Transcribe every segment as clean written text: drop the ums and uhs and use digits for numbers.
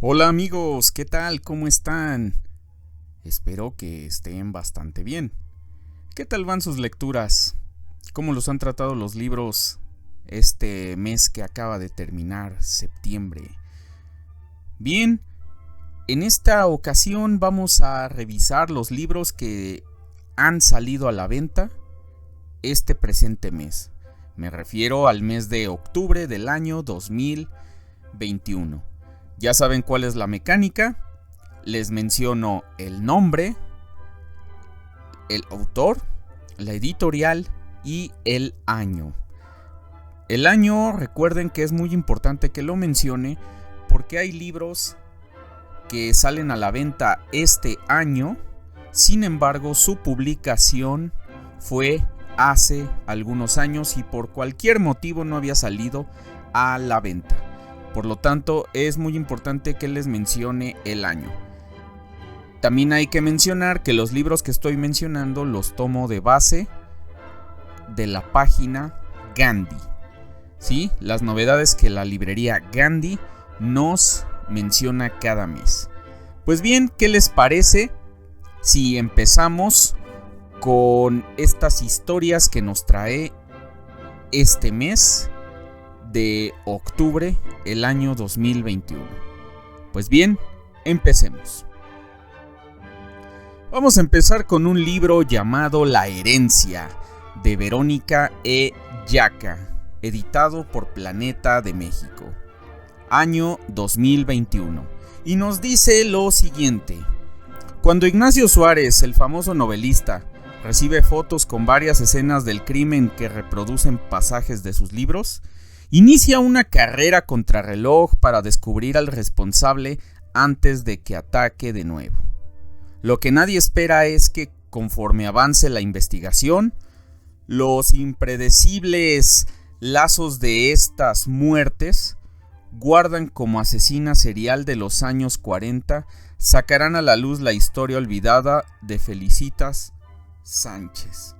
Hola amigos, ¿qué tal? ¿Cómo están? Espero que estén bastante bien. ¿Qué tal van sus lecturas? ¿Cómo los han tratado los libros este mes que acaba de terminar, septiembre? Bien, en esta ocasión vamos a revisar los libros que han salido a la venta este presente mes. Me refiero al mes de octubre del año 2021. Ya saben cuál es la mecánica. Les menciono el nombre, el autor, la editorial y el año. El año, recuerden que es muy importante que lo mencione porque hay libros que salen a la venta este año. Sin embargo, su publicación fue hace algunos años y por cualquier motivo no había salido a la venta. Por lo tanto, es muy importante que les mencione el año. También hay que mencionar que los libros que estoy mencionando los tomo de base de la página Gandhi. ¿Sí? Las novedades que la librería Gandhi nos menciona cada mes. Pues bien, ¿qué les parece si empezamos con estas historias que nos trae este mes de octubre, el año 2021? Pues bien, empecemos. Vamos a empezar con un libro llamado La herencia, de Verónica E. Yaca, editado por Planeta de México, año 2021. Y nos dice lo siguiente: cuando Ignacio Suárez, el famoso novelista, recibe fotos con varias escenas del crimen que reproducen pasajes de sus libros, inicia una carrera contrarreloj para descubrir al responsable antes de que ataque de nuevo. Lo que nadie espera es que, conforme avance la investigación, los impredecibles lazos de estas muertes, guardan como asesina serial de los años 40, sacarán a la luz la historia olvidada de Felicitas Sánchez,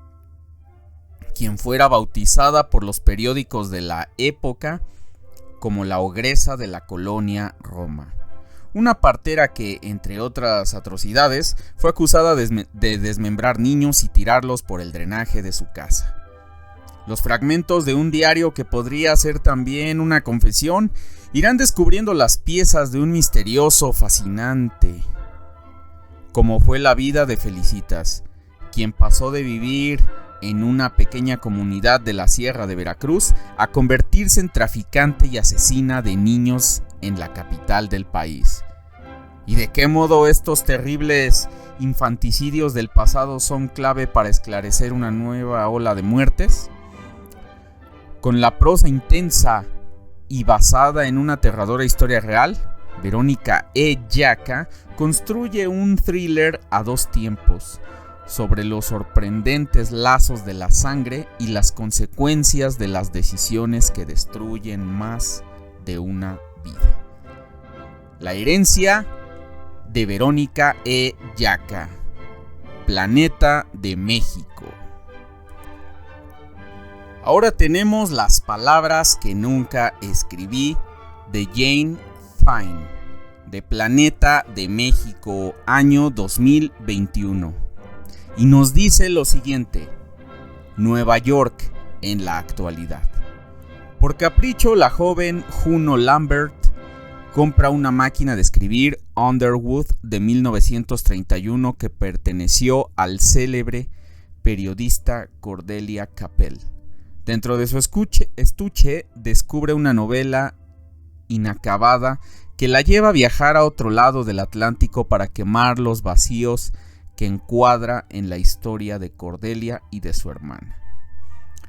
quien fuera bautizada por los periódicos de la época como la ogresa de la colonia Roma. Una partera que, entre otras atrocidades, fue acusada de desmembrar niños y tirarlos por el drenaje de su casa. Los fragmentos de un diario que podría ser también una confesión irán descubriendo las piezas de un misterioso fascinante, como fue la vida de Felicitas, quien pasó de vivir en una pequeña comunidad de la Sierra de Veracruz a convertirse en traficante y asesina de niños en la capital del país. ¿Y de qué modo estos terribles infanticidios del pasado son clave para esclarecer una nueva ola de muertes? Con la prosa intensa y basada en una aterradora historia real, Verónica E. Yaca construye un thriller a dos tiempos sobre los sorprendentes lazos de la sangre y las consecuencias de las decisiones que destruyen más de una vida. La herencia de Verónica E. Yaca, Planeta de México. Ahora tenemos Las palabras que nunca escribí, de Jane Fine, de Planeta de México, año 2021. Y nos dice lo siguiente: Nueva York en la actualidad. Por capricho, la joven Juno Lambert compra una máquina de escribir Underwood de 1931 que perteneció al célebre periodista Cordelia Capel. Dentro de su estuche descubre una novela inacabada que la lleva a viajar a otro lado del Atlántico para quemar los vacíos que encuadra en la historia de Cordelia y de su hermana.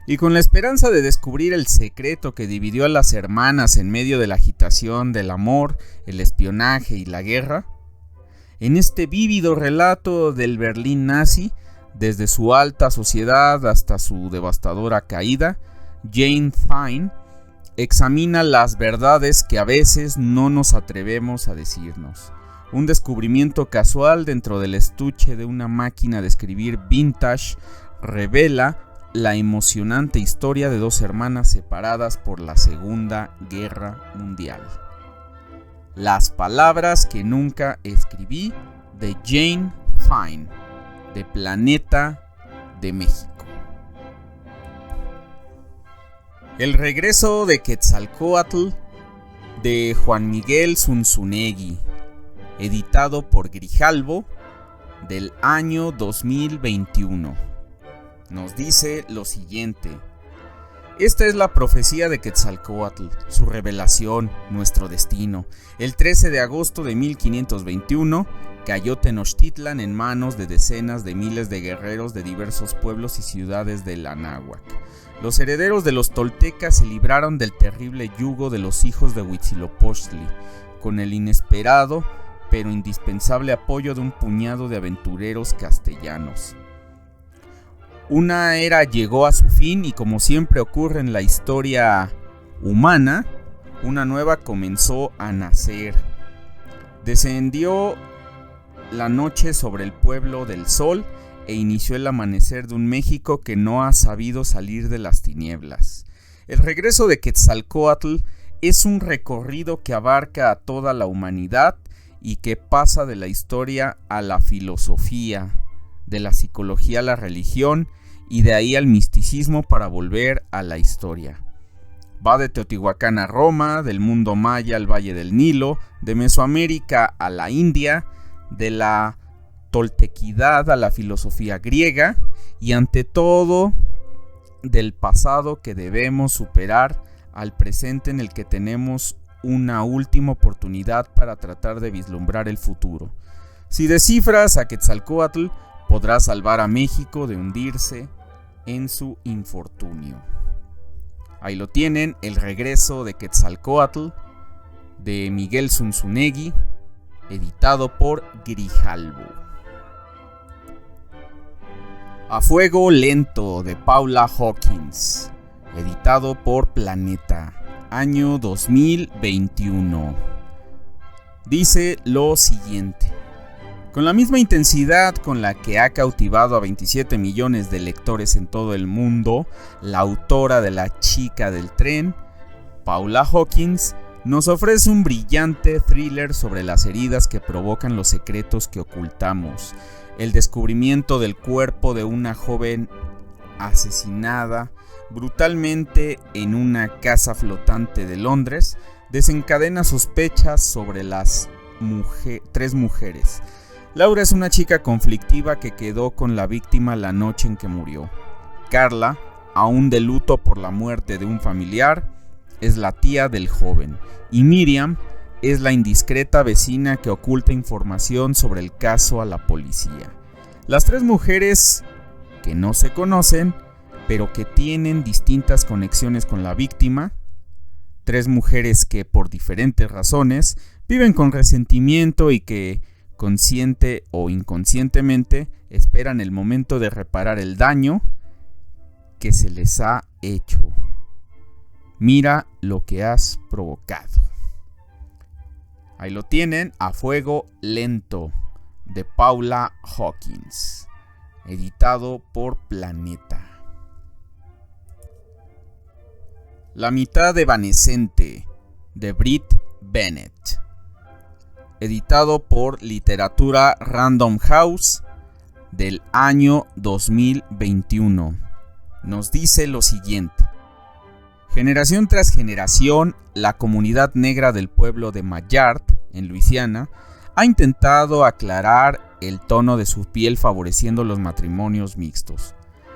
Y con la esperanza de descubrir el secreto que dividió a las hermanas en medio de la agitación del amor, el espionaje y la guerra, en este vívido relato del Berlín nazi, desde su alta sociedad hasta su devastadora caída, Jane Fine examina las verdades que a veces no nos atrevemos a decirnos. Un descubrimiento casual dentro del estuche de una máquina de escribir vintage revela la emocionante historia de dos hermanas separadas por la Segunda Guerra Mundial. Las palabras que nunca escribí, de Jane Fine, de Planeta de México. El regreso de Quetzalcóatl, de Juan Miguel Zunzunegui, editado por Grijalbo, del año 2021. Nos dice lo siguiente: esta es la profecía de Quetzalcóatl, su revelación, nuestro destino. El 13 de agosto de 1521 cayó Tenochtitlan en manos de decenas de miles de guerreros de diversos pueblos y ciudades del Anáhuac. Los herederos de los toltecas se libraron del terrible yugo de los hijos de Huitzilopochtli, con el inesperado pero indispensable apoyo de un puñado de aventureros castellanos. Una era llegó a su fin y, como siempre ocurre en la historia humana, una nueva comenzó a nacer. Descendió la noche sobre el pueblo del sol e inició el amanecer de un México que no ha sabido salir de las tinieblas. El regreso de Quetzalcóatl es un recorrido que abarca a toda la humanidad y que pasa de la historia a la filosofía, de la psicología a la religión y de ahí al misticismo para volver a la historia. Va de Teotihuacán a Roma, del mundo maya al Valle del Nilo, de Mesoamérica a la India, de la toltequidad a la filosofía griega y ante todo del pasado que debemos superar al presente en el que tenemos una última oportunidad para tratar de vislumbrar el futuro. Si descifras a Quetzalcóatl, podrás salvar a México de hundirse en su infortunio. Ahí lo tienen, el regreso de Quetzalcóatl, de Miguel Zunzunegui, editado por Grijalbo. A fuego lento, de Paula Hawkins, editado por Planeta, año 2021. Dice lo siguiente: con la misma intensidad con la que ha cautivado a 27 millones de lectores en todo el mundo, la autora de La chica del tren, Paula Hawkins, nos ofrece un brillante thriller sobre las heridas que provocan los secretos que ocultamos, el descubrimiento del cuerpo de una joven asesinada brutalmente en una casa flotante de Londres, desencadena sospechas sobre las tres mujeres. Laura es una chica conflictiva que quedó con la víctima la noche en que murió. Carla, aún de luto por la muerte de un familiar, es la tía del joven. Y Miriam es la indiscreta vecina que oculta información sobre el caso a la policía. Las tres mujeres que no se conocen, pero que tienen distintas conexiones con la víctima. Tres mujeres que, por diferentes razones, viven con resentimiento y que, consciente o inconscientemente, esperan el momento de reparar el daño que se les ha hecho. Mira lo que has provocado. Ahí lo tienen, A fuego lento, de Paula Hawkins, editado por Planeta. La mitad evanescente, de Brit Bennett, editado por Literatura Random House, del año 2021. Nos dice lo siguiente: generación tras generación, la comunidad negra del pueblo de Mayard, en Luisiana, ha intentado aclarar el tono de su piel favoreciendo los matrimonios mixtos.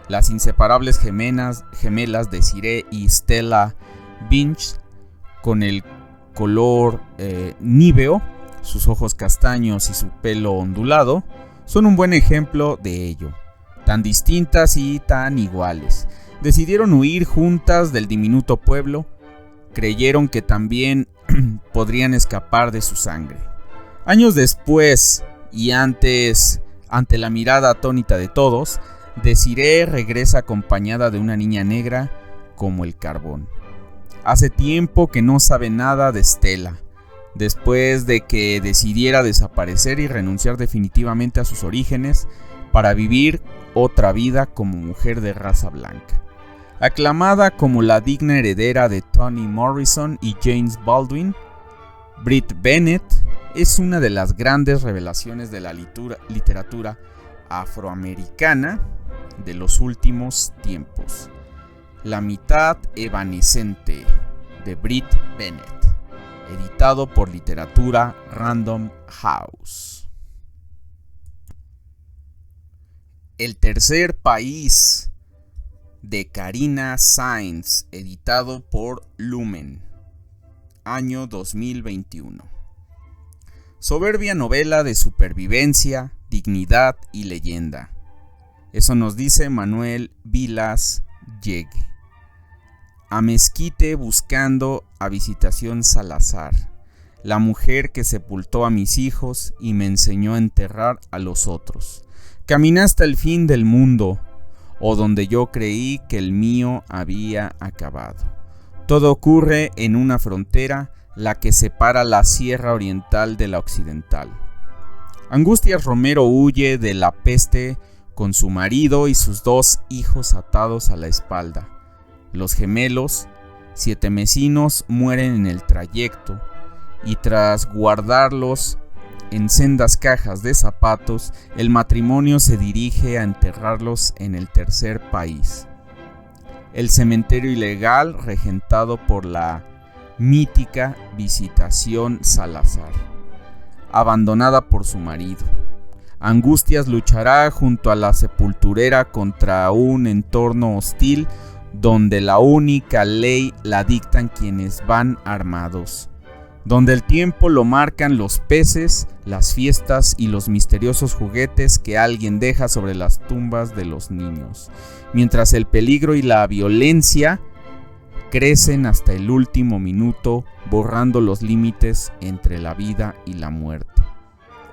Las inseparables gemelas Desiree y Stella Binch, con el color níveo, sus ojos castaños y su pelo ondulado, son un buen ejemplo de ello. Tan distintas y tan iguales. Decidieron huir juntas del diminuto pueblo, creyeron que también podrían escapar de su sangre. Años después, y ante la mirada atónita de todos, Desiree regresa acompañada de una niña negra como el carbón. Hace tiempo que no sabe nada de Stella, después de que decidiera desaparecer y renunciar definitivamente a sus orígenes para vivir otra vida como mujer de raza blanca. Aclamada como la digna heredera de Toni Morrison y James Baldwin, Brit Bennett es una de las grandes revelaciones de la literatura afroamericana de los últimos tiempos. La mitad evanescente de Brit Bennett, editado por Literatura Random House. El tercer país de Karina Sainz, editado por Lumen, año 2021. Soberbia novela de supervivencia, dignidad y leyenda. Eso nos dice Manuel Vilas Llegue. A mezquite buscando a Visitación Salazar, la mujer que sepultó a mis hijos y me enseñó a enterrar a los otros. Caminé hasta el fin del mundo, o donde yo creí que el mío había acabado. Todo ocurre en una frontera, la que separa la Sierra Oriental de la Occidental. Angustias Romero huye de la peste con su marido y sus 2 hijos atados a la espalda. Los gemelos, 7 vecinos, mueren en el trayecto y tras guardarlos en sendas cajas de zapatos, el matrimonio se dirige a enterrarlos en el tercer país. El cementerio ilegal regentado por la mítica Visitación Salazar, abandonada por su marido. Angustias luchará junto a la sepulturera contra un entorno hostil donde la única ley la dictan quienes van armados, donde el tiempo lo marcan los peces, las fiestas y los misteriosos juguetes que alguien deja sobre las tumbas de los niños, mientras el peligro y la violencia crecen hasta el último minuto, borrando los límites entre la vida y la muerte.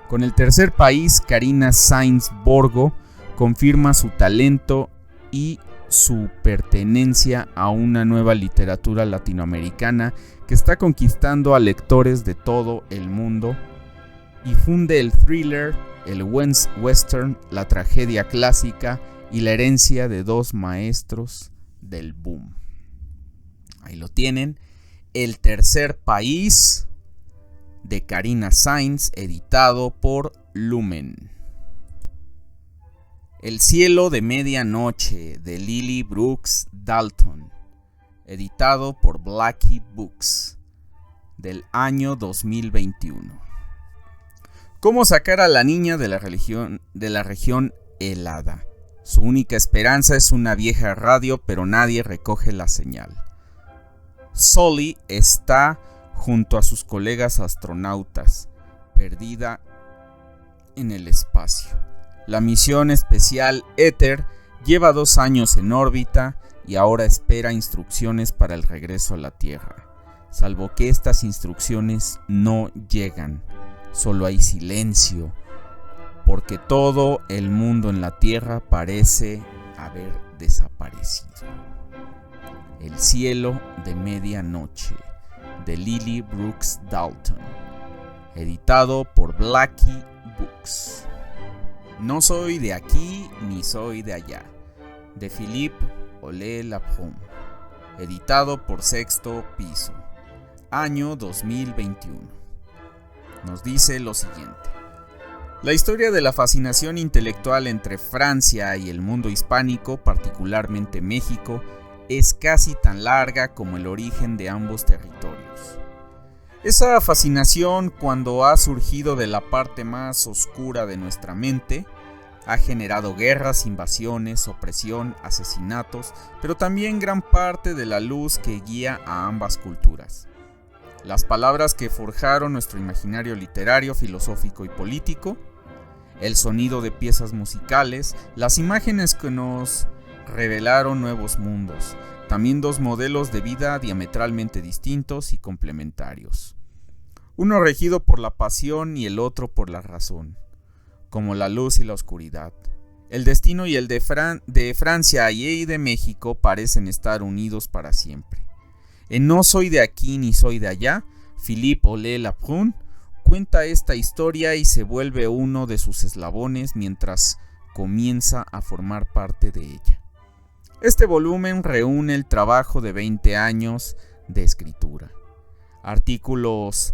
Con el tercer país, Karina Sainz Borgo confirma su talento y su pertenencia a una nueva literatura latinoamericana que está conquistando a lectores de todo el mundo y funde el thriller, el western, la tragedia clásica y la herencia de 2 maestros del boom. Ahí lo tienen, El tercer país de Karina Sainz, editado por Lumen. El cielo de medianoche de Lily Brooks Dalton, editado por Blackie Books, del año 2021. ¿Cómo sacar a la niña de la región helada? Su única esperanza es una vieja radio, pero nadie recoge la señal. Sully está junto a sus colegas astronautas, perdida en el espacio. La misión especial Éter lleva 2 años en órbita y ahora espera instrucciones para el regreso a la Tierra. Salvo que estas instrucciones no llegan, solo hay silencio, porque todo el mundo en la Tierra parece haber desaparecido. El cielo de medianoche de Lily Brooks Dalton, editado por Blackie Books. No soy de aquí ni soy de allá, de Philippe Olé-Laprune, editado por Sexto Piso, año 2021. Nos dice lo siguiente: la historia de la fascinación intelectual entre Francia y el mundo hispánico, particularmente México, es casi tan larga como el origen de ambos territorios. Esa fascinación, cuando ha surgido de la parte más oscura de nuestra mente, ha generado guerras, invasiones, opresión, asesinatos, pero también gran parte de la luz que guía a ambas culturas. Las palabras que forjaron nuestro imaginario literario, filosófico y político, el sonido de piezas musicales, las imágenes que nos revelaron nuevos mundos, también 2 modelos de vida diametralmente distintos y complementarios. Uno regido por la pasión y el otro por la razón, como la luz y la oscuridad. El destino y el de Francia y de México parecen estar unidos para siempre. En No soy de aquí ni soy de allá, Philippe Olé-Laprune cuenta esta historia y se vuelve uno de sus eslabones mientras comienza a formar parte de ella. Este volumen reúne el trabajo de 20 años de escritura, artículos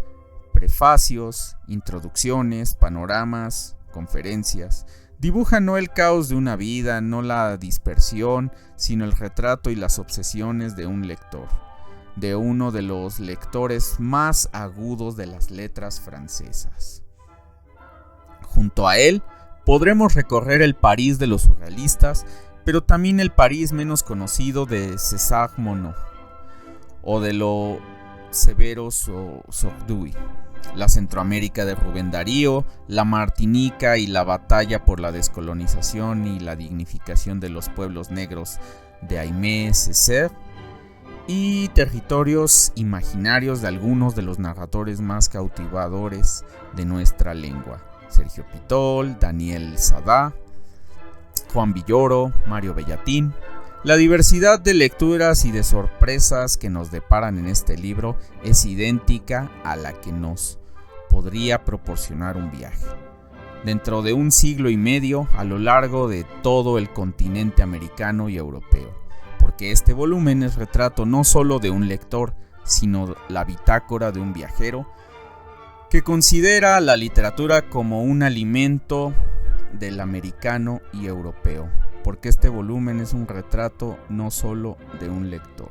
prefacios, introducciones, panoramas, conferencias. Dibuja no el caos de una vida, no la dispersión, sino el retrato y las obsesiones de un lector, de uno de los lectores más agudos de las letras francesas. Junto a él, podremos recorrer el París de los surrealistas, pero también el París menos conocido de César Monod, o de lo severo Sordui, la Centroamérica de Rubén Darío, la Martinica y la batalla por la descolonización y la dignificación de los pueblos negros de Aimé Césaire, y territorios imaginarios de algunos de los narradores más cautivadores de nuestra lengua: Sergio Pitol, Daniel Sadá, Juan Villoro, Mario Bellatín. La diversidad de lecturas y de sorpresas que nos deparan en este libro es idéntica a la que nos podría proporcionar un viaje dentro de un siglo y medio a lo largo de todo el continente americano y europeo, porque este volumen es retrato no solo de un lector, sino la bitácora de un viajero que considera la literatura como un alimento del americano y europeo, porque este volumen es un retrato no solo de un lector.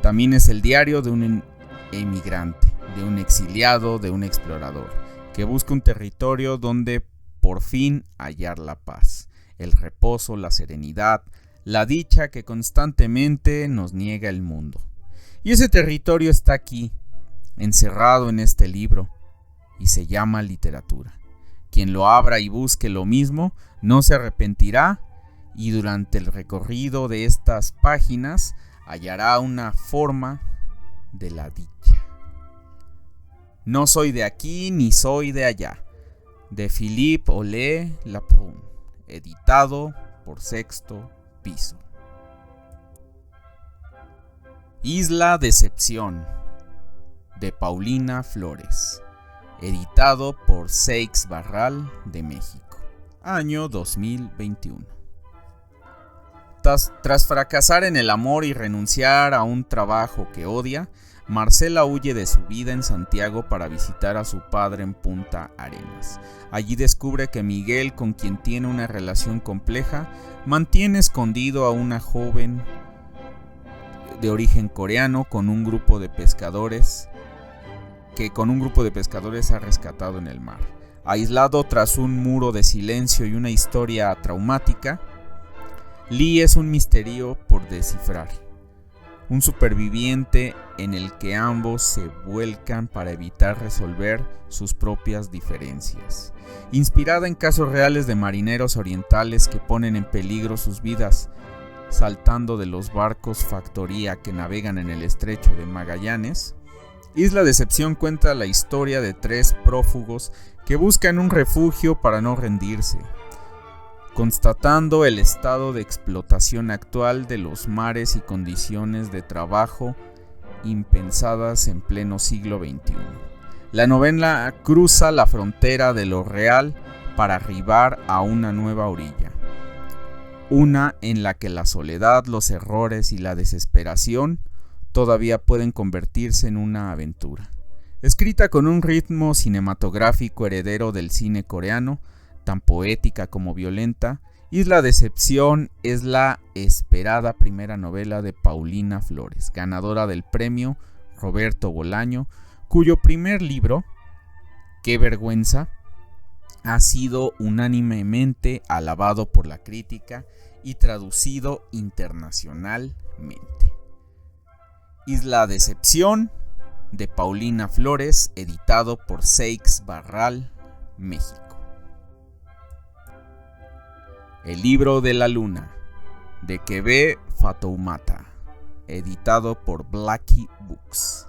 También es el diario de un emigrante, de un exiliado, de un explorador, que busca un territorio donde por fin hallar la paz, el reposo, la serenidad, la dicha que constantemente nos niega el mundo. Y ese territorio está aquí, encerrado en este libro, y se llama literatura. Quien lo abra y busque lo mismo no se arrepentirá, y durante el recorrido de estas páginas hallará una forma de la dicha. No soy de aquí ni soy de allá, de Philippe Olé Laprune, editado por Sexto Piso. Isla Decepción, de Paulina Flores, editado por Seix Barral de México, año 2021. Tras fracasar en el amor y renunciar a un trabajo que odia, Marcela huye de su vida en Santiago para visitar a su padre en Punta Arenas. Allí descubre que Miguel, con quien tiene una relación compleja, mantiene escondido a una joven de origen coreano con un grupo de pescadores ha rescatado en el mar. Aislado tras un muro de silencio y una historia traumática, Lee es un misterio por descifrar, un superviviente en el que ambos se vuelcan para evitar resolver sus propias diferencias. Inspirada en casos reales de marineros orientales que ponen en peligro sus vidas saltando de los barcos factoría que navegan en el estrecho de Magallanes, Isla Decepción cuenta la historia de 3 prófugos que buscan un refugio para no rendirse, constatando el estado de explotación actual de los mares y condiciones de trabajo impensadas en pleno siglo XXI. La novela cruza la frontera de lo real para arribar a una nueva orilla, una en la que la soledad, los errores y la desesperación todavía pueden convertirse en una aventura. Escrita con un ritmo cinematográfico heredero del cine coreano, tan poética como violenta, Isla Decepción es la esperada primera novela de Paulina Flores, ganadora del premio Roberto Bolaño, cuyo primer libro, Qué vergüenza, ha sido unánimemente alabado por la crítica y traducido internacionalmente. Isla Decepción, de Paulina Flores, editado por Seix Barral, México. El libro de la luna, de Kebe Fatoumata, editado por Blackie Books,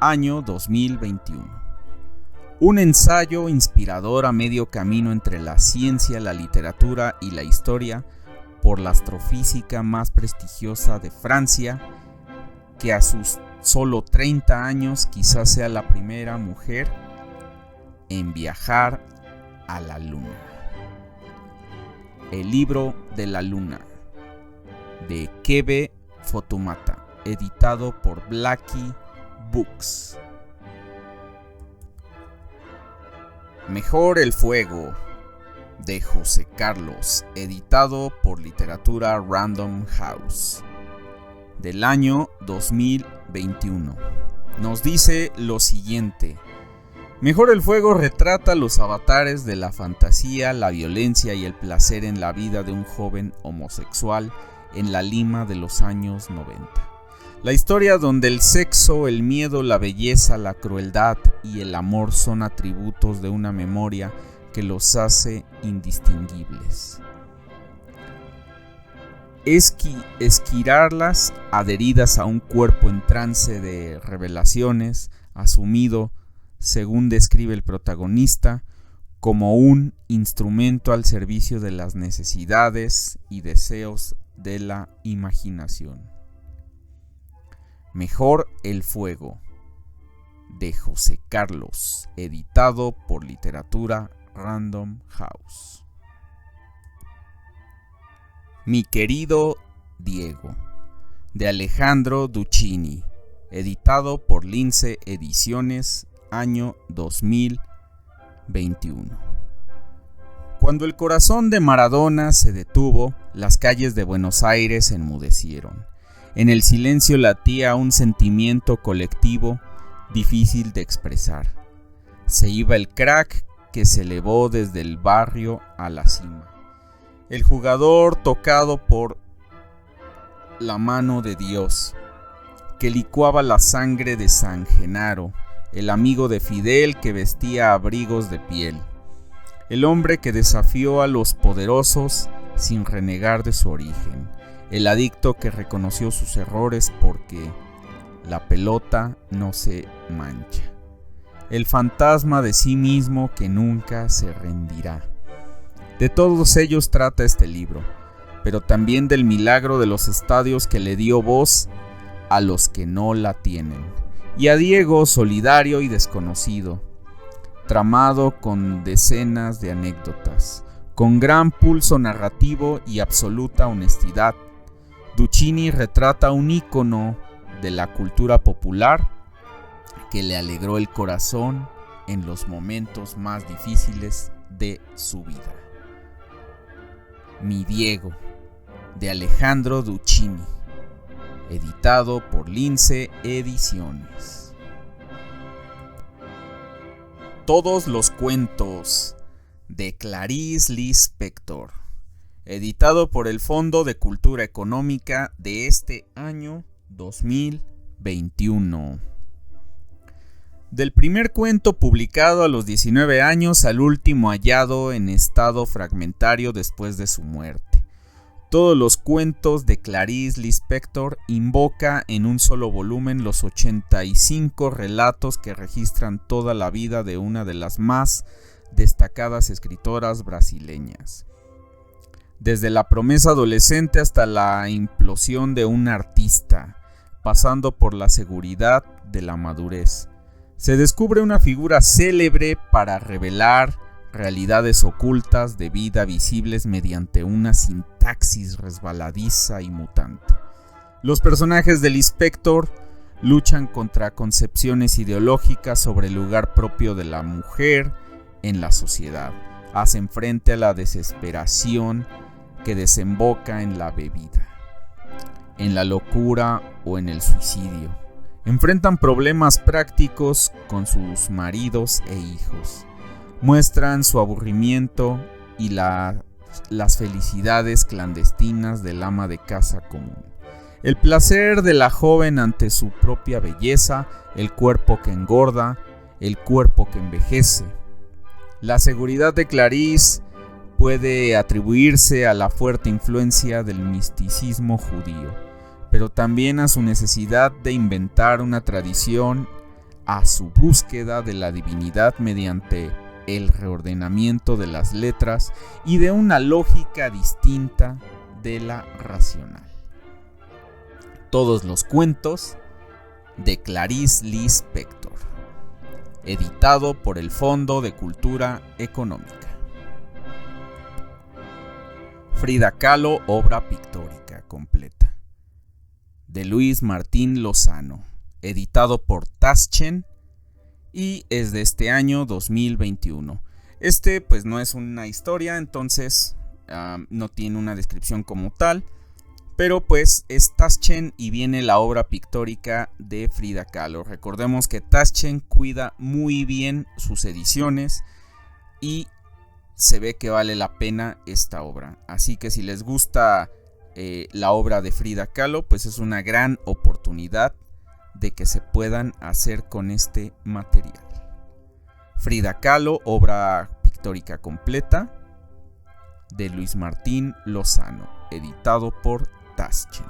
año 2021. Un ensayo inspirador a medio camino entre la ciencia, la literatura y la historia por la astrofísica más prestigiosa de Francia, que a sus solo 30 años quizás sea la primera mujer en viajar a la luna. El libro de la luna, de Kebe Fatoumata, editado por Blackie Books, Mejor el fuego, de José Carlos, editado por Literatura Random House, del año 2021. Nos dice lo siguiente: Mejor el fuego retrata los avatares de la fantasía, la violencia y el placer en la vida de un joven homosexual en la Lima de los años 90. La historia donde el sexo, el miedo, la belleza, la crueldad y el amor son atributos de una memoria que los hace indistinguibles. Esquirarlas adheridas a un cuerpo en trance de revelaciones, asumido, según describe el protagonista, como un instrumento al servicio de las necesidades y deseos de la imaginación. Mejor el fuego, de José Carlos, editado por Literatura Random House. Mi querido Diego, de Alejandro Duccini, editado por Lince Ediciones, año 2021. Cuando el corazón de Maradona se detuvo, las calles de Buenos Aires enmudecieron. En el silencio latía un sentimiento colectivo difícil de expresar. Se iba el crack que se elevó desde el barrio a la cima. El jugador tocado por la mano de Dios, que licuaba la sangre de San Genaro, el amigo de Fidel que vestía abrigos de piel, el hombre que desafió a los poderosos sin renegar de su origen, el adicto que reconoció sus errores porque la pelota no se mancha, el fantasma de sí mismo que nunca se rendirá. De todos ellos trata este libro, pero también del milagro de los estadios que le dio voz a los que no la tienen, y a Diego solidario y desconocido, tramado con decenas de anécdotas, con gran pulso narrativo y absoluta honestidad. Duccini retrata un ícono de la cultura popular que le alegró el corazón en los momentos más difíciles de su vida. Mi Diego, de Alejandro Duccini, editado por Lince Ediciones. Todos los cuentos, de Clarice Lispector, editado por el Fondo de Cultura Económica de este año 2021. Del primer cuento publicado a los 19 años al último hallado en estado fragmentario después de su muerte. Todos los cuentos de Clarice Lispector invoca en un solo volumen los 85 relatos que registran toda la vida de una de las más destacadas escritoras brasileñas. Desde la promesa adolescente hasta la implosión de un artista, pasando por la seguridad de la madurez, se descubre una figura célebre para revelar realidades ocultas de vida visibles mediante una sintaxis resbaladiza y mutante. Los personajes de Lispector luchan contra concepciones ideológicas sobre el lugar propio de la mujer en la sociedad, hacen frente a la desesperación que desemboca en la bebida, en la locura o en el suicidio. Enfrentan problemas prácticos con sus maridos e hijos. Muestran su aburrimiento y las felicidades clandestinas del ama de casa común. El placer de la joven ante su propia belleza, el cuerpo que engorda, el cuerpo que envejece. La seguridad de Clarice puede atribuirse a la fuerte influencia del misticismo judío, pero también a su necesidad de inventar una tradición, a su búsqueda de la divinidad mediante el reordenamiento de las letras y de una lógica distinta de la racional. Todos los cuentos de Clarice Lispector, editado por el Fondo de Cultura Económica. Frida Kahlo, obra pictórica completa, de Luis Martín Lozano, editado por Taschen y es de este año 2021. Este pues no es una historia, entonces no tiene una descripción como tal, pero pues es Taschen y viene la obra pictórica de Frida Kahlo. Recordemos que Taschen cuida muy bien sus ediciones y se ve que vale la pena esta obra. Así que si les gusta la obra de Frida Kahlo, pues es una gran oportunidad de que se puedan hacer con este material. Frida Kahlo, obra pictórica completa de Luis Martín Lozano, editado por Taschen.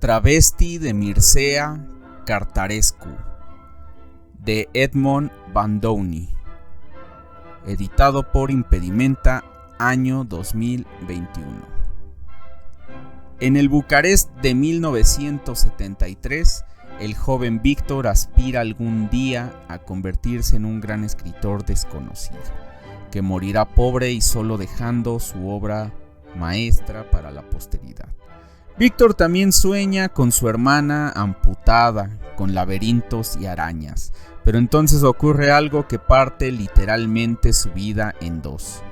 Travesti de Mircea Cartarescu, de Edmond Bandowny, editado por Impedimenta, año 2021. En el Bucarest de 1973, el joven Víctor aspira algún día a convertirse en un gran escritor desconocido, que morirá pobre y solo dejando su obra maestra para la posteridad. Víctor también sueña con su hermana amputada, con laberintos y arañas, pero entonces ocurre algo que parte literalmente su vida en dos.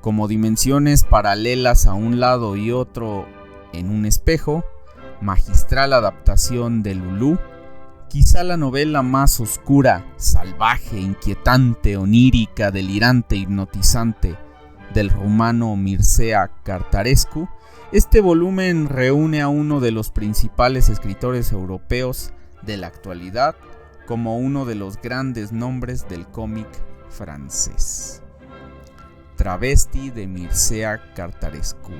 Como dimensiones paralelas a un lado y otro en un espejo, magistral adaptación de Lulú, quizá la novela más oscura, salvaje, inquietante, onírica, delirante, hipnotizante del rumano Mircea Cartarescu. Este volumen reúne a uno de los principales escritores europeos de la actualidad como uno de los grandes nombres del cómic francés. Travesti de Mircea Cartarescu,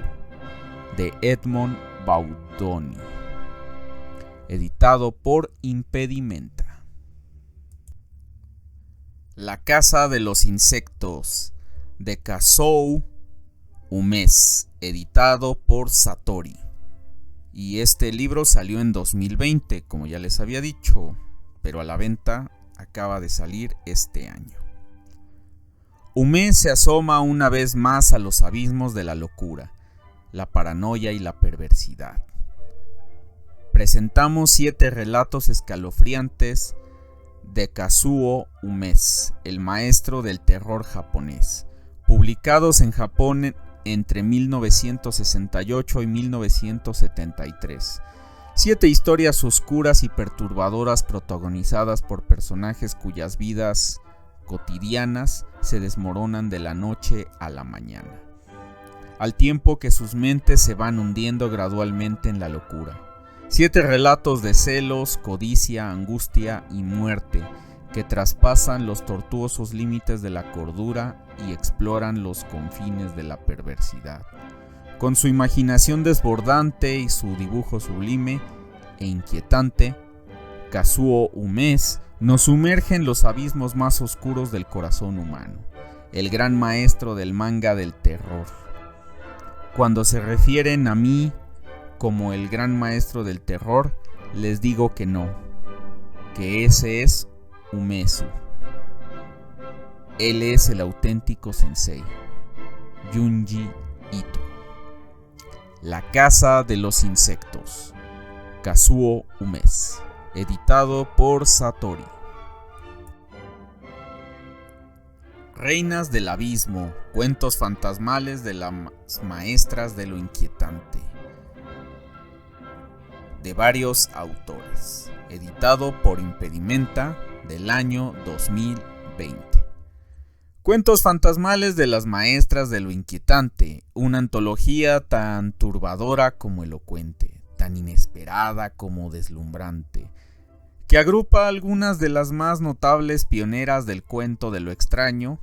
de Edmond Bandowny, editado por Impedimenta. La casa de los insectos, de Kazuo Umezu, editado por Satori. Y este libro salió en 2020, como ya les había dicho, pero a la venta acaba de salir este año. Umezu se asoma una vez más a los abismos de la locura, la paranoia y la perversidad. Presentamos 7 relatos escalofriantes de Kazuo Umezu, el maestro del terror japonés, publicados en Japón entre 1968 y 1973. 7 historias oscuras y perturbadoras protagonizadas por personajes cuyas vidas cotidianas se desmoronan de la noche a la mañana, al tiempo que sus mentes se van hundiendo gradualmente en la locura. 7 relatos de celos, codicia, angustia y muerte que traspasan los tortuosos límites de la cordura y exploran los confines de la perversidad. Con su imaginación desbordante y su dibujo sublime e inquietante, Kazuo Umezu nos sumerge en los abismos más oscuros del corazón humano, el gran maestro del manga del terror. Cuando se refieren a mí como el gran maestro del terror, les digo que no, que ese es Umezu. Él es el auténtico sensei, Junji Ito. La casa de los insectos, Kazuo Umezu, editado por Satori. Reinas del abismo, cuentos fantasmales de las maestras de lo inquietante, de varios autores, editado por Impedimenta, del año 2020. Cuentos fantasmales de las maestras de lo inquietante, una antología tan turbadora como elocuente, tan inesperada como deslumbrante, que agrupa algunas de las más notables pioneras del cuento de lo extraño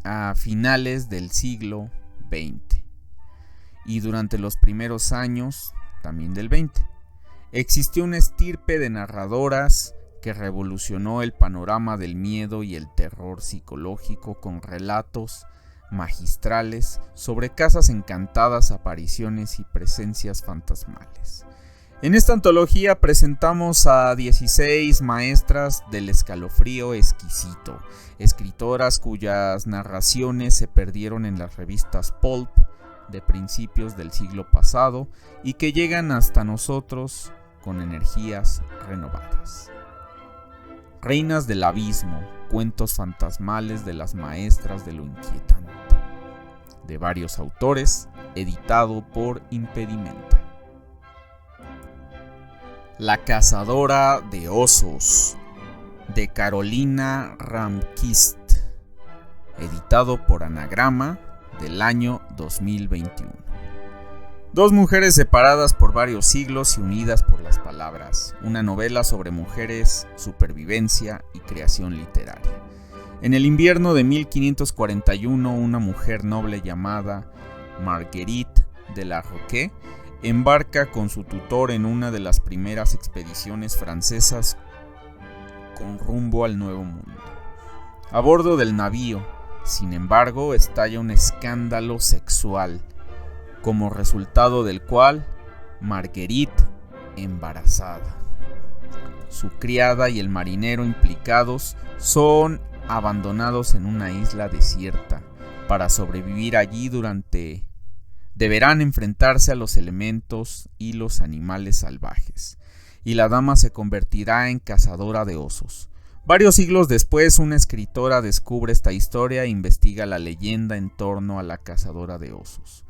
a finales del siglo XX y durante los primeros años también del XX. Existió una estirpe de narradoras que revolucionó el panorama del miedo y el terror psicológico con relatos magistrales sobre casas encantadas, apariciones y presencias fantasmales. En esta antología presentamos a 16 maestras del escalofrío exquisito, escritoras cuyas narraciones se perdieron en las revistas pulp de principios del siglo pasado y que llegan hasta nosotros con energías renovadas. Reinas del abismo, cuentos fantasmales de las maestras de lo inquietante, de varios autores, editado por Impedimenta. La cazadora de osos, de Carolina Ramquist, editado por Anagrama, del año 2021. Dos mujeres separadas por varios siglos y unidas por las palabras. Una novela sobre mujeres, supervivencia y creación literaria. En el invierno de 1541, una mujer noble llamada Marguerite de la Roque embarca con su tutor en una de las primeras expediciones francesas con rumbo al Nuevo Mundo. A bordo del navío, sin embargo, estalla un escándalo sexual, como resultado del cual Marguerite, embarazada. Su criada y el marinero implicados son abandonados en una isla desierta. Para sobrevivir allí deberán enfrentarse a los elementos y los animales salvajes, y la dama se convertirá en cazadora de osos. Varios siglos después, una escritora descubre esta historia e investiga la leyenda en torno a la cazadora de osos.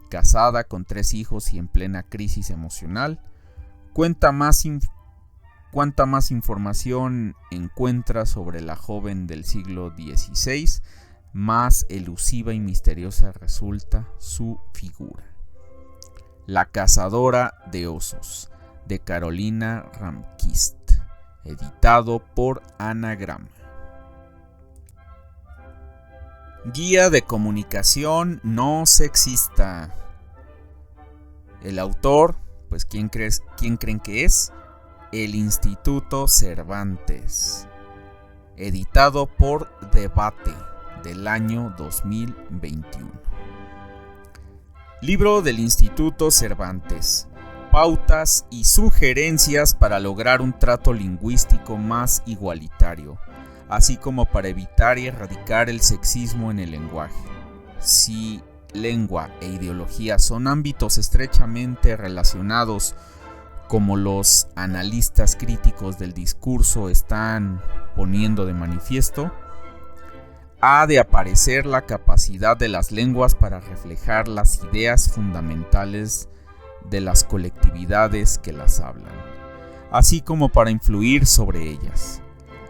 Casada con 3 hijos y en plena crisis emocional, cuánta más información encuentra sobre la joven del siglo XVI, más elusiva y misteriosa resulta su figura. La cazadora de osos, de Carolina Ramquist, editado por Anagrama. Guía de comunicación no sexista. El autor, pues ¿quién creen que es? El Instituto Cervantes. Editado por Debate, del año 2021. Libro del Instituto Cervantes. Pautas y sugerencias para lograr un trato lingüístico más igualitario, así como para evitar y erradicar el sexismo en el lenguaje. Si lengua e ideología son ámbitos estrechamente relacionados, como los analistas críticos del discurso están poniendo de manifiesto, ha de aparecer la capacidad de las lenguas para reflejar las ideas fundamentales de las colectividades que las hablan, así como para influir sobre ellas.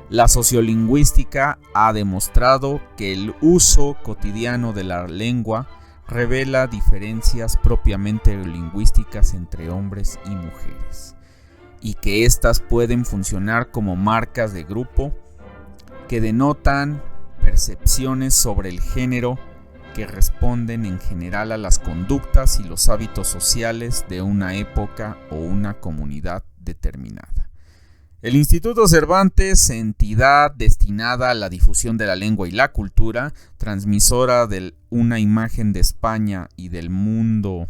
La sociolingüística ha demostrado que el uso cotidiano de la lengua revela diferencias propiamente lingüísticas entre hombres y mujeres, y que éstas pueden funcionar como marcas de grupo que denotan percepciones sobre el género que responden en general a las conductas y los hábitos sociales de una época o una comunidad determinada. El Instituto Cervantes, entidad destinada a la difusión de la lengua y la cultura, transmisora de una imagen de España y del mundo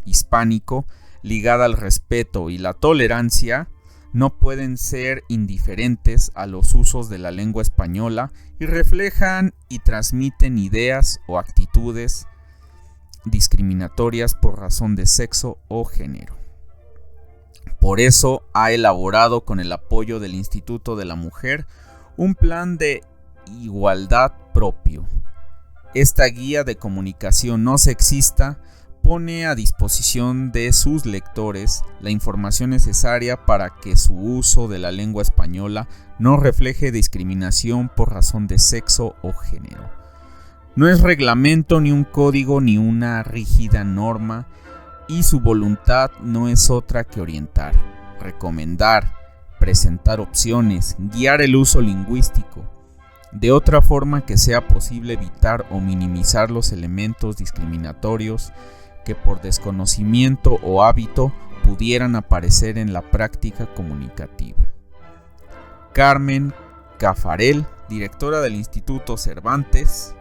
hispánico, ligada al respeto y la tolerancia, no pueden ser indiferentes a los usos de la lengua española y reflejan y transmiten ideas o actitudes discriminatorias por razón de sexo o género. Por eso ha elaborado, con el apoyo del Instituto de la Mujer, un plan de igualdad propio. Esta guía de comunicación no sexista pone a disposición de sus lectores la información necesaria para que su uso de la lengua española no refleje discriminación por razón de sexo o género. No es reglamento, ni un código, ni una rígida norma, y su voluntad no es otra que orientar, recomendar, presentar opciones, guiar el uso lingüístico, de otra forma que sea posible evitar o minimizar los elementos discriminatorios que por desconocimiento o hábito pudieran aparecer en la práctica comunicativa. Carmen Cafarel, directora del Instituto Cervantes,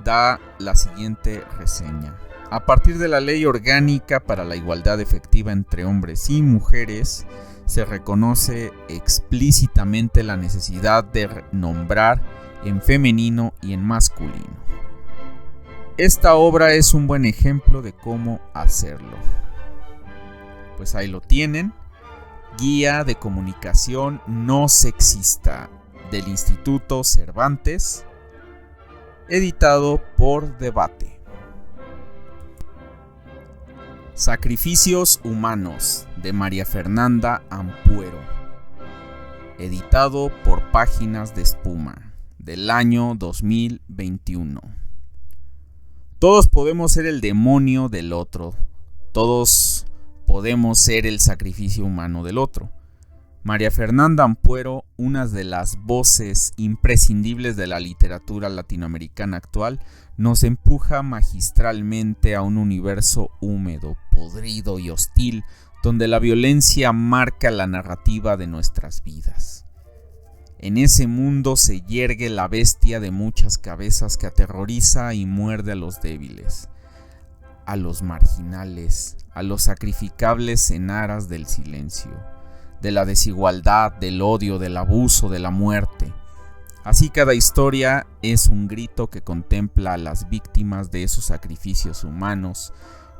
da la siguiente reseña. A partir de la Ley Orgánica para la Igualdad Efectiva entre Hombres y Mujeres, se reconoce explícitamente la necesidad de nombrar en femenino y en masculino. Esta obra es un buen ejemplo de cómo hacerlo. Pues ahí lo tienen. Guía de Comunicación No Sexista del Instituto Cervantes, editado por Debate. Sacrificios Humanos de María Fernanda Ampuero, editado por Páginas de Espuma, del año 2021. Todos podemos ser el demonio del otro, todos podemos ser el sacrificio humano del otro. María Fernanda Ampuero, una de las voces imprescindibles de la literatura latinoamericana actual, nos empuja magistralmente a un universo húmedo, podrido y hostil, donde la violencia marca la narrativa de nuestras vidas. En ese mundo se yergue la bestia de muchas cabezas que aterroriza y muerde a los débiles, a los marginales, a los sacrificables en aras del silencio, de la desigualdad, del odio, del abuso, de la muerte. Así cada historia es un grito que contempla a las víctimas de esos sacrificios humanos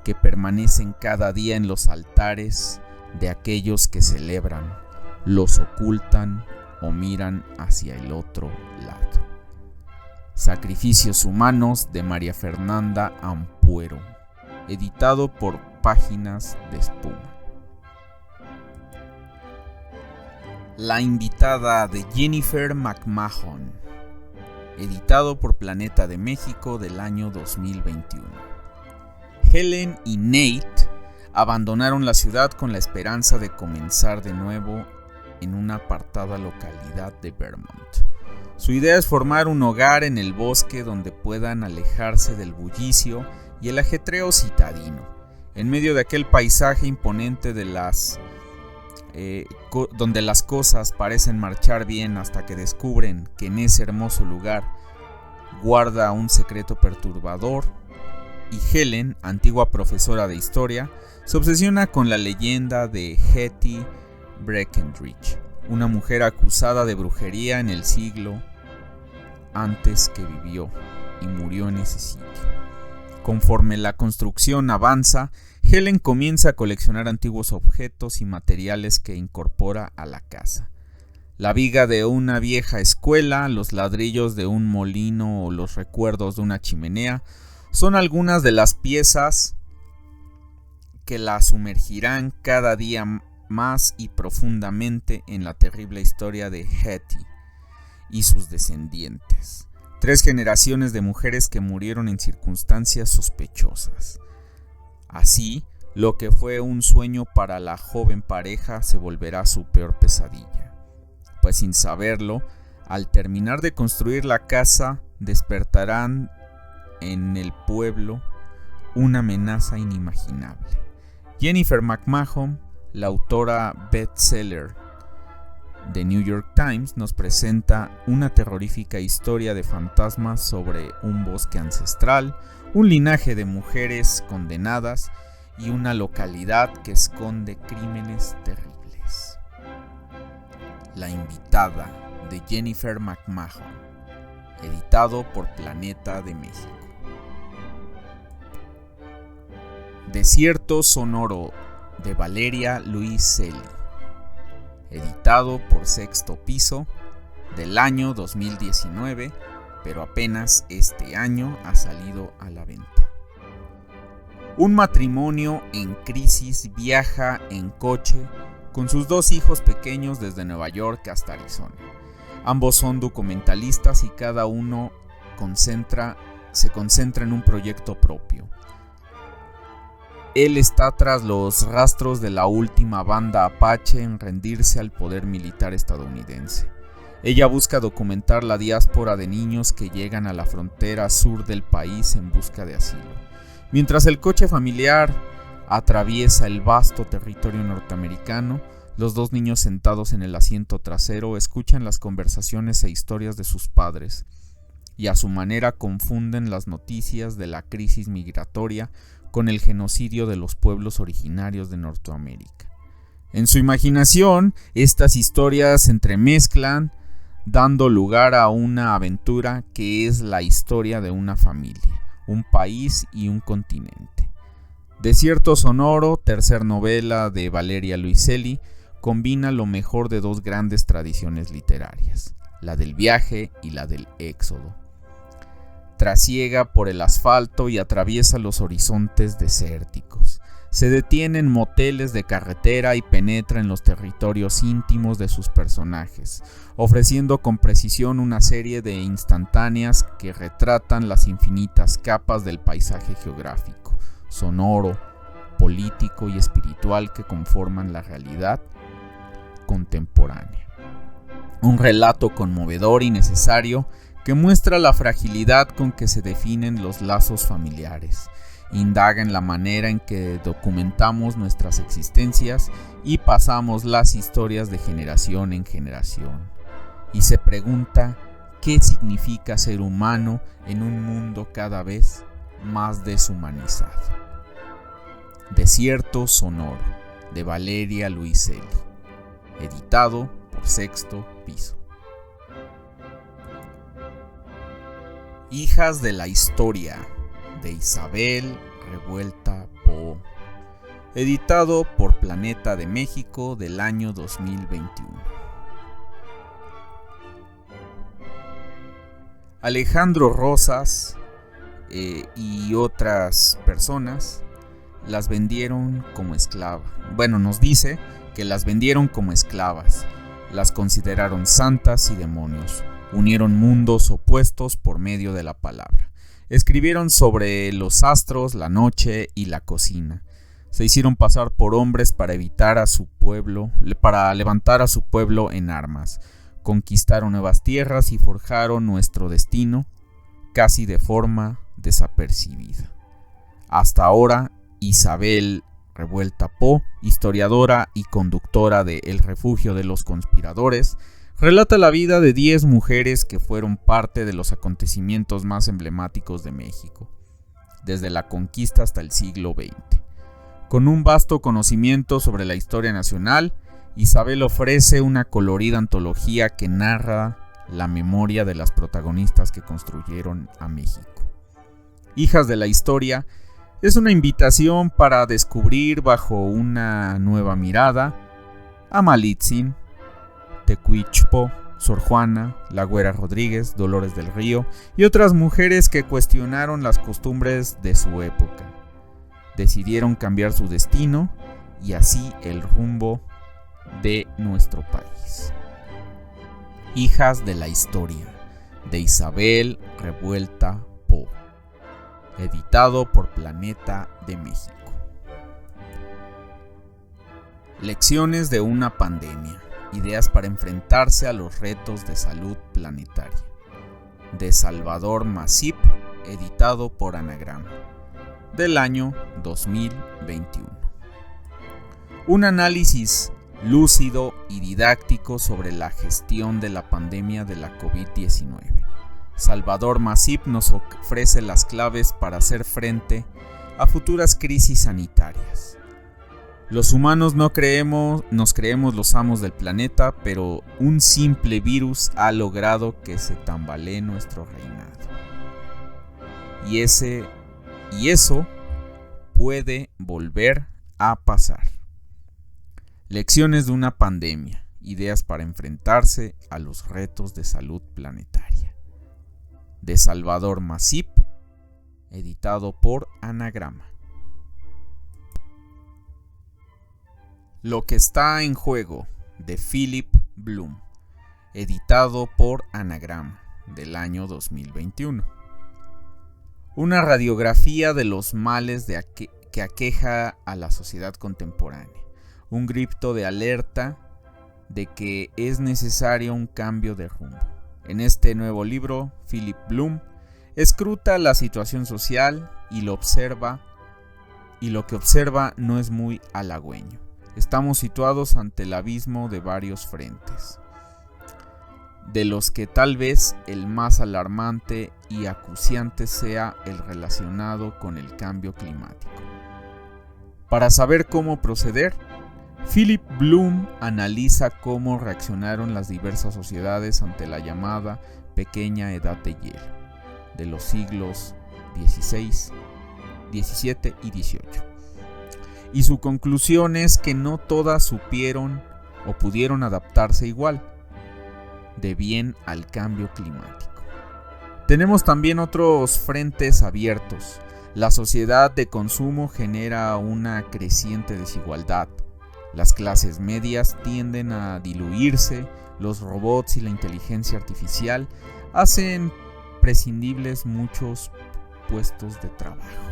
que permanecen cada día en los altares de aquellos que celebran, los ocultan o miran hacia el otro lado. Sacrificios Humanos de María Fernanda Ampuero, editado por Páginas de Espuma. La invitada de Jennifer McMahon, editado por Planeta de México, del año 2021. Helen y Nate abandonaron la ciudad con la esperanza de comenzar de nuevo en una apartada localidad de Vermont. Su idea es formar un hogar en el bosque donde puedan alejarse del bullicio y el ajetreo citadino, en medio de aquel paisaje imponente de donde las cosas parecen marchar bien hasta que descubren que en ese hermoso lugar guarda un secreto perturbador. Y Helen, antigua profesora de historia, se obsesiona con la leyenda de Hetty Breckenridge, una mujer acusada de brujería en el siglo antes que vivió y murió en ese sitio. Conforme la construcción avanza, Helen comienza a coleccionar antiguos objetos y materiales que incorpora a la casa. La viga de una vieja escuela, los ladrillos de un molino o los recuerdos de una chimenea son algunas de las piezas que la sumergirán cada día más y profundamente en la terrible historia de Hetty y sus descendientes. 3 generaciones de mujeres que murieron en circunstancias sospechosas. Así, lo que fue un sueño para la joven pareja se volverá su peor pesadilla, pues sin saberlo, al terminar de construir la casa, despertarán en el pueblo una amenaza inimaginable. Jennifer McMahon, la autora bestseller The New York Times, nos presenta una terrorífica historia de fantasmas sobre un bosque ancestral, un linaje de mujeres condenadas y una localidad que esconde crímenes terribles. La invitada de Jennifer McMahon, editado por Planeta de México. Desierto Sonoro de Valeria Luiselli, editado por Sexto Piso, del año 2019, pero apenas este año ha salido a la venta. Un matrimonio en crisis viaja en coche con sus 2 hijos pequeños desde Nueva York hasta Arizona. Ambos son documentalistas y cada uno se concentra en un proyecto propio. Él está tras los rastros de la última banda apache en rendirse al poder militar estadounidense. Ella busca documentar la diáspora de niños que llegan a la frontera sur del país en busca de asilo. Mientras el coche familiar atraviesa el vasto territorio norteamericano, los 2 niños sentados en el asiento trasero escuchan las conversaciones e historias de sus padres y a su manera confunden las noticias de la crisis migratoria con el genocidio de los pueblos originarios de Norteamérica. En su imaginación, estas historias se entremezclan, dando lugar a una aventura que es la historia de una familia, un país y un continente. Desierto Sonoro, tercera novela de Valeria Luiselli, combina lo mejor de dos grandes tradiciones literarias, la del viaje y la del éxodo. Trasiega por el asfalto y atraviesa los horizontes desérticos. Se detiene en moteles de carretera y penetra en los territorios íntimos de sus personajes, ofreciendo con precisión una serie de instantáneas que retratan las infinitas capas del paisaje geográfico, sonoro, político y espiritual que conforman la realidad contemporánea. Un relato conmovedor y necesario que muestra la fragilidad con que se definen los lazos familiares. Indaga en la manera en que documentamos nuestras existencias y pasamos las historias de generación en generación. Y se pregunta qué significa ser humano en un mundo cada vez más deshumanizado. Desierto sonoro, de Valeria Luiselli, editado por Sexto Piso. Hijas de la historia, de Isabel Revuelta Poe, editado por Planeta de México del año 2021. Alejandro Rosas y otras personas las vendieron como esclavas. Bueno, nos dice que las vendieron como esclavas, las consideraron santas y demonios, unieron mundos opuestos por medio de la palabra. Escribieron sobre los astros, la noche y la cocina. Se hicieron pasar por hombres para levantar a su pueblo en armas. Conquistaron nuevas tierras y forjaron nuestro destino casi de forma desapercibida. Hasta ahora, Isabel Revuelta Poe, historiadora y conductora de El Refugio de los Conspiradores, relata la vida de 10 mujeres que fueron parte de los acontecimientos más emblemáticos de México, desde la conquista hasta el siglo XX. Con un vasto conocimiento sobre la historia nacional, Isabel ofrece una colorida antología que narra la memoria de las protagonistas que construyeron a México. Hijas de la historia es una invitación para descubrir bajo una nueva mirada a Malitzin, Tecuichpo, Sor Juana, La Güera Rodríguez, Dolores del Río y otras mujeres que cuestionaron las costumbres de su época. Decidieron cambiar su destino y así el rumbo de nuestro país. Hijas de la historia, de Isabel Revuelta Poe, editado por Planeta de México. Lecciones de una pandemia. Ideas para enfrentarse a los retos de salud planetaria, de Salvador Masip, editado por Anagrama, del año 2021. Un análisis lúcido y didáctico sobre la gestión de la pandemia de la COVID-19. Salvador Masip nos ofrece las claves para hacer frente a futuras crisis sanitarias. Los humanos nos creemos los amos del planeta, pero un simple virus ha logrado que se tambalee nuestro reinado. Y eso puede volver a pasar. Lecciones de una pandemia. Ideas para enfrentarse a los retos de salud planetaria. De Salvador Masip, editado por Anagrama. Lo que está en juego, de Philip Bloom, editado por Anagrama, del año 2021. Una radiografía de los males que aqueja a la sociedad contemporánea. Un grito de alerta de que es necesario un cambio de rumbo. En este nuevo libro, Philip Bloom escruta la situación social y lo que observa no es muy halagüeño. Estamos situados ante el abismo de varios frentes, de los que tal vez el más alarmante y acuciante sea el relacionado con el cambio climático. Para saber cómo proceder, Philip Bloom analiza cómo reaccionaron las diversas sociedades ante la llamada pequeña edad de hielo de los siglos XVI, XVII y XVIII. Y su conclusión es que no todas supieron o pudieron adaptarse igual, de bien al cambio climático. Tenemos también otros frentes abiertos. La sociedad de consumo genera una creciente desigualdad. Las clases medias tienden a diluirse, los robots y la inteligencia artificial hacen prescindibles muchos puestos de trabajo.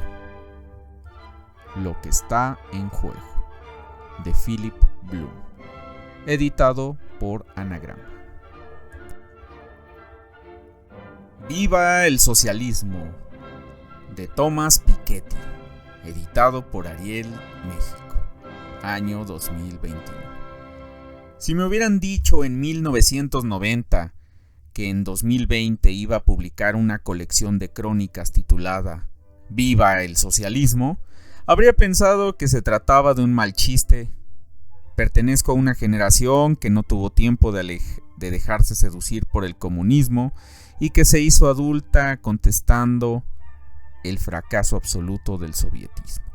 Lo que está en juego, de Philip Bloom, editado por Anagrama. Viva el socialismo, de Thomas Piketty, editado por Ariel, México, año 2021. Si me hubieran dicho en 1990 que en 2020 iba a publicar una colección de crónicas titulada Viva el socialismo, habría pensado que se trataba de un mal chiste. Pertenezco a una generación que no tuvo tiempo de dejarse seducir por el comunismo y que se hizo adulta contestando el fracaso absoluto del sovietismo.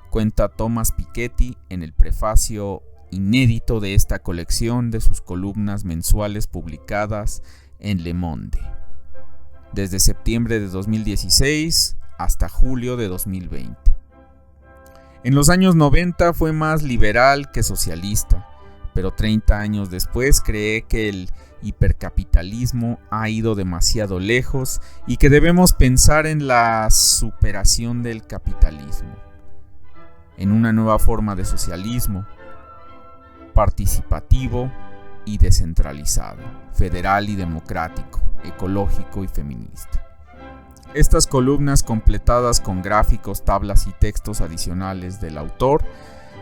Cuenta Thomas Piketty en el prefacio inédito de esta colección de sus columnas mensuales publicadas en Le Monde, desde septiembre de 2016 hasta julio de 2020. En los años 90 fue más liberal que socialista, pero 30 años después cree que el hipercapitalismo ha ido demasiado lejos y que debemos pensar en la superación del capitalismo, en una nueva forma de socialismo, participativo y descentralizado, federal y democrático, ecológico y feminista. Estas columnas, completadas con gráficos, tablas y textos adicionales del autor,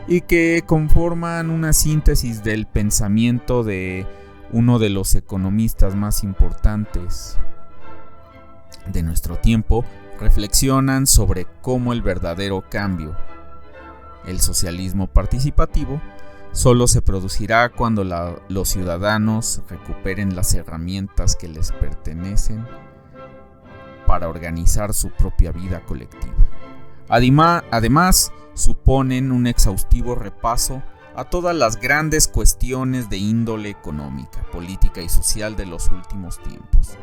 y que conforman una síntesis del pensamiento de uno de los economistas más importantes de nuestro tiempo, reflexionan sobre cómo el verdadero cambio, el socialismo participativo, solo se producirá cuando los ciudadanos recuperen las herramientas que les pertenecen para organizar su propia vida colectiva. Además, suponen un exhaustivo repaso a todas las grandes cuestiones de índole económica, política y social de los últimos tiempos,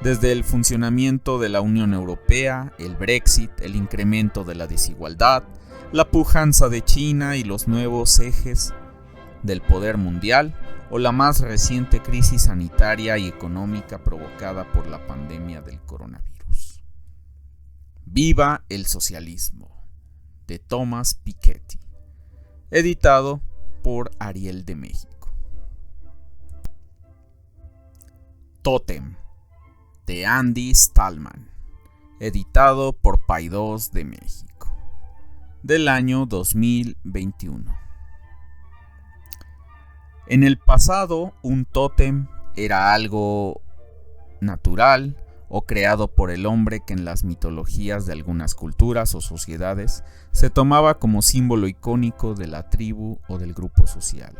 desde el funcionamiento de la Unión Europea, el Brexit, el incremento de la desigualdad, la pujanza de China y los nuevos ejes del poder mundial, o la más reciente crisis sanitaria y económica provocada por la pandemia del coronavirus. Viva el socialismo, de Thomas Piketty, editado por Ariel de México. Tótem, de Andy Stallman, editado por Paidós de México, del año 2021. En el pasado, un tótem era algo natural o creado por el hombre que en las mitologías de algunas culturas o sociedades se tomaba como símbolo icónico de la tribu o del grupo social.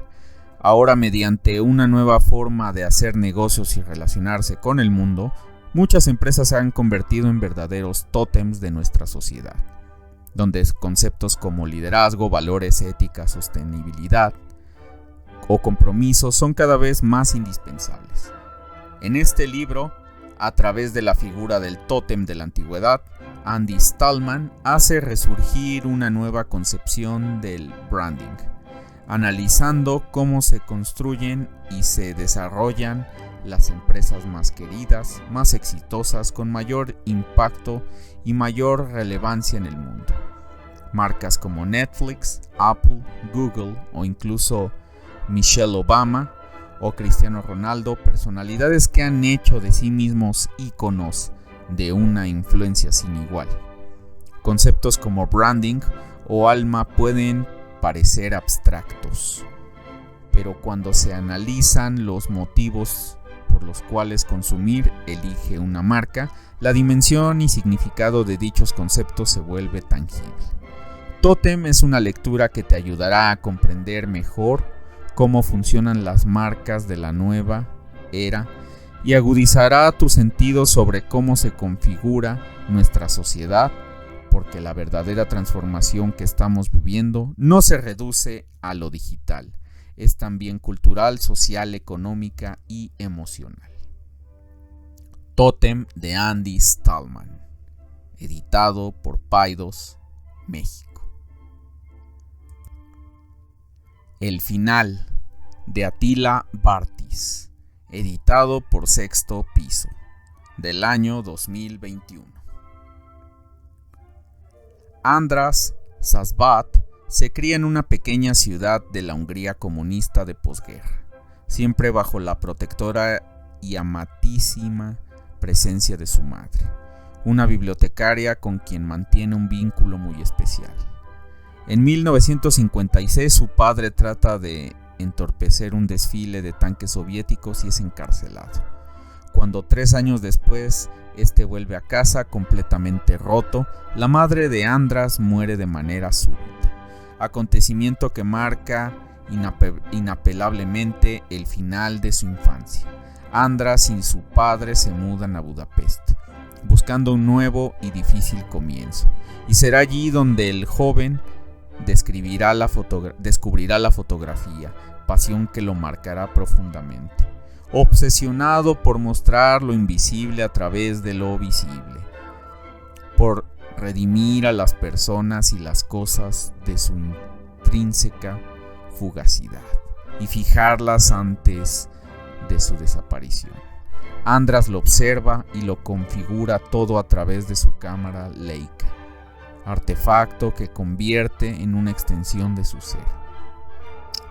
Ahora, mediante una nueva forma de hacer negocios y relacionarse con el mundo, muchas empresas se han convertido en verdaderos tótems de nuestra sociedad, donde conceptos como liderazgo, valores, ética, sostenibilidad o compromisos son cada vez más indispensables. En este libro, a través de la figura del tótem de la antigüedad, Andy Stallman hace resurgir una nueva concepción del branding, analizando cómo se construyen y se desarrollan las empresas más queridas, más exitosas, con mayor impacto y mayor relevancia en el mundo. Marcas como Netflix, Apple, Google o incluso Michelle Obama o Cristiano Ronaldo, personalidades que han hecho de sí mismos íconos de una influencia sin igual. Conceptos como branding o alma pueden parecer abstractos, pero cuando se analizan los motivos por los cuales consumir elige una marca, la dimensión y significado de dichos conceptos se vuelve tangible. Tótem es una lectura que te ayudará a comprender mejor cómo funcionan las marcas de la nueva era y agudizará tu sentido sobre cómo se configura nuestra sociedad, porque la verdadera transformación que estamos viviendo no se reduce a lo digital. es también cultural, social, económica y emocional. Tótem de Andy Stallman, editado por Paidós, México. El final de Attila Bartis, editado por Sexto Piso, del año 2021. András Sasbat se cría en una pequeña ciudad de la Hungría comunista de posguerra, siempre bajo la protectora y amatísima presencia de su madre, una bibliotecaria con quien mantiene un vínculo muy especial. En 1956 su padre trata de entorpecer un desfile de tanques soviéticos y es encarcelado. Cuando 3 años después este vuelve a casa completamente roto, la madre de András muere de manera súbita, acontecimiento que marca inapelablemente el final de su infancia. András y su padre se mudan a Budapest, buscando un nuevo y difícil comienzo, y será allí donde el joven descubrirá la fotografía, pasión que lo marcará profundamente. Obsesionado por mostrar lo invisible a través de lo visible, por redimir a las personas y las cosas de su intrínseca fugacidad y fijarlas antes de su desaparición. András lo observa y lo configura todo a través de su cámara Leica, artefacto que convierte en una extensión de su ser.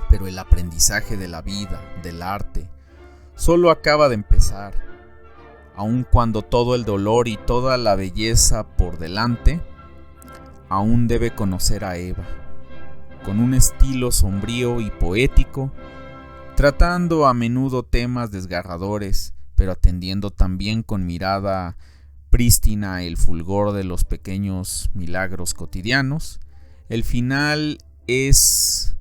Pero el aprendizaje de la vida, del arte, solo acaba de empezar. Aun cuando todo el dolor y toda la belleza por delante, aún debe conocer a Eva, con un estilo sombrío y poético, tratando a menudo temas desgarradores, pero atendiendo también con mirada prístina el fulgor de los pequeños milagros cotidianos. El final es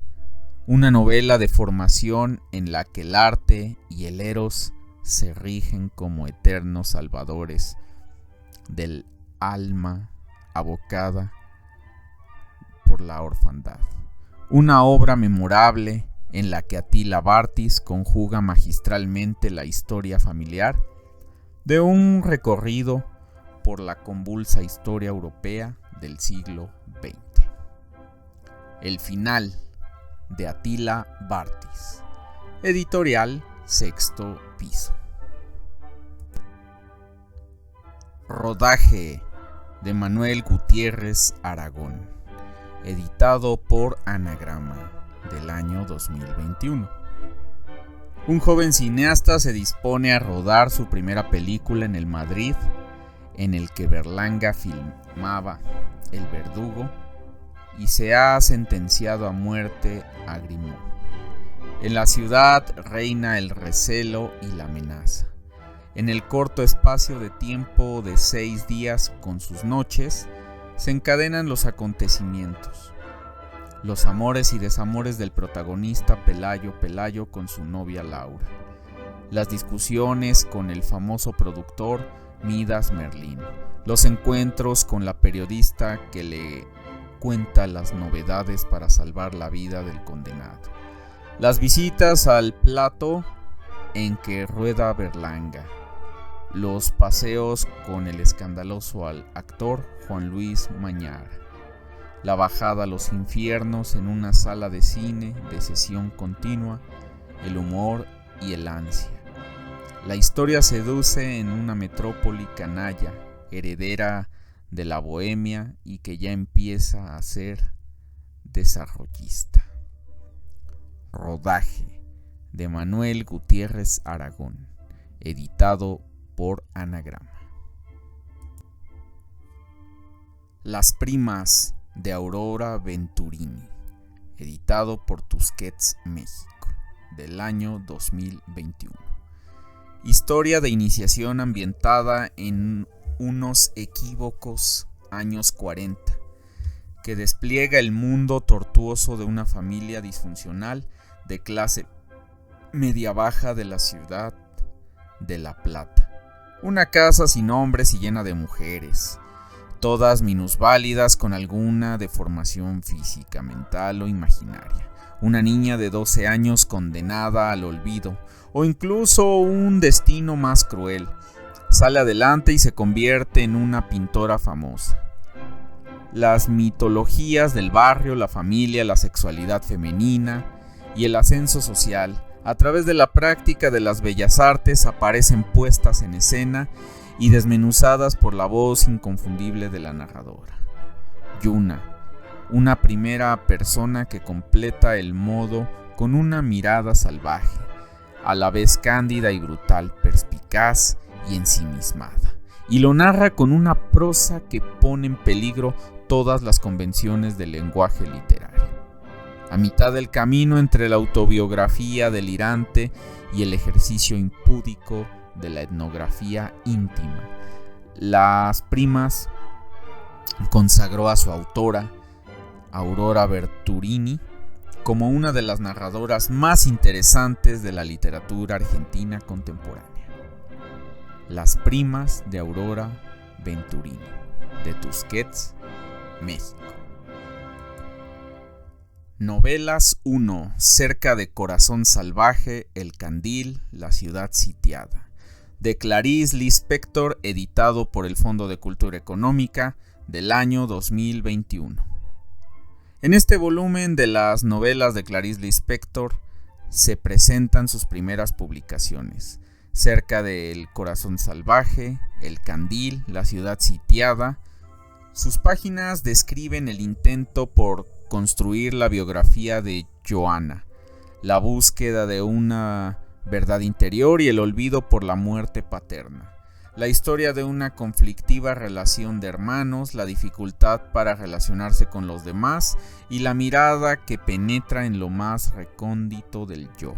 una novela de formación en la que el arte y el eros se rigen como eternos salvadores del alma abocada por la orfandad. Una obra memorable en la que Attila Bartis conjuga magistralmente la historia familiar de un recorrido por la convulsa historia europea del siglo XX. El final de Attila Bartis, editorial Sexto Piso. Rodaje de Manuel Gutiérrez Aragón, editado por Anagrama, del año 2021. Un joven cineasta se dispone a rodar su primera película en el Madrid en el que Berlanga filmaba El Verdugo y se ha sentenciado a muerte a Grimaud. En la ciudad reina el recelo y la amenaza. En el corto espacio de tiempo de 6 días con sus noches, se encadenan los acontecimientos. Los amores y desamores del protagonista Pelayo con su novia Laura. Las discusiones con el famoso productor Midas Merlín. Los encuentros con la periodista que le cuenta las novedades para salvar la vida del condenado. Las visitas al plató en que rueda Berlanga. Los paseos con el escandaloso actor Juan Luis Mañara. La bajada a los infiernos en una sala de cine de sesión continua, el humor y el ansia. La historia seduce en una metrópoli canalla, heredera de la bohemia y que ya empieza a ser desarrollista. Rodaje de Manuel Gutiérrez Aragón, editado por Anagrama. Las primas de Aurora Venturini, editado por Tusquets, México, del año 2021. Historia de iniciación ambientada en unos equívocos años 40, que despliega el mundo tortuoso de una familia disfuncional de clase media-baja de la ciudad de La Plata. Una casa sin hombres y llena de mujeres, todas minusválidas con alguna deformación física, mental o imaginaria. una niña de 12 años condenada al olvido, o incluso un destino más cruel. Sale adelante y se convierte en una pintora famosa. Las mitologías del barrio, la familia, la sexualidad femenina y el ascenso social, a través de la práctica de las bellas artes, aparecen puestas en escena y desmenuzadas por la voz inconfundible de la narradora. Yuna, una primera persona que completa el modo con una mirada salvaje, a la vez cándida y brutal, perspicaz y ensimismada, y lo narra con una prosa que pone en peligro todas las convenciones del lenguaje literario. A mitad del camino entre la autobiografía delirante y el ejercicio impúdico de la etnografía íntima, Las Primas consagró a su autora, Aurora Berturini, como una de las narradoras más interesantes de la literatura argentina contemporánea. Las Primas de Aurora Berturini, de Tusquets, México. Novelas 1. Cerca de Corazón Salvaje, El Candil, la ciudad sitiada, de Clarice Lispector, editado por el Fondo de Cultura Económica, del año 2021. En este volumen de las novelas de Clarice Lispector se presentan sus primeras publicaciones: Cerca del Corazón Salvaje, El Candil, la ciudad sitiada. Sus páginas describen el intento por construir la biografía de Johanna, la búsqueda de una verdad interior y el olvido por la muerte paterna, la historia de una conflictiva relación de hermanos, la dificultad para relacionarse con los demás y la mirada que penetra en lo más recóndito del yo,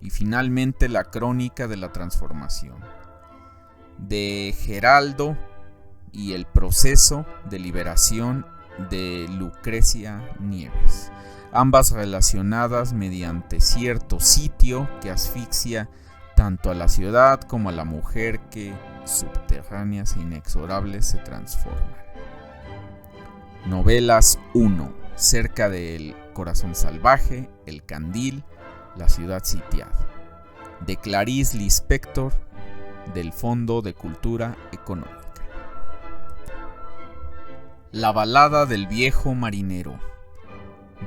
y finalmente la crónica de la transformación de Geraldo y el proceso de liberación de Lucrecia Nieves, ambas relacionadas mediante cierto sitio que asfixia tanto a la ciudad como a la mujer que, subterráneas e inexorables, se transforman. Novelas 1. Cerca del Corazón Salvaje, El Candil, la ciudad sitiada, de Clarice Lispector, del Fondo de Cultura Económica. La balada del viejo marinero,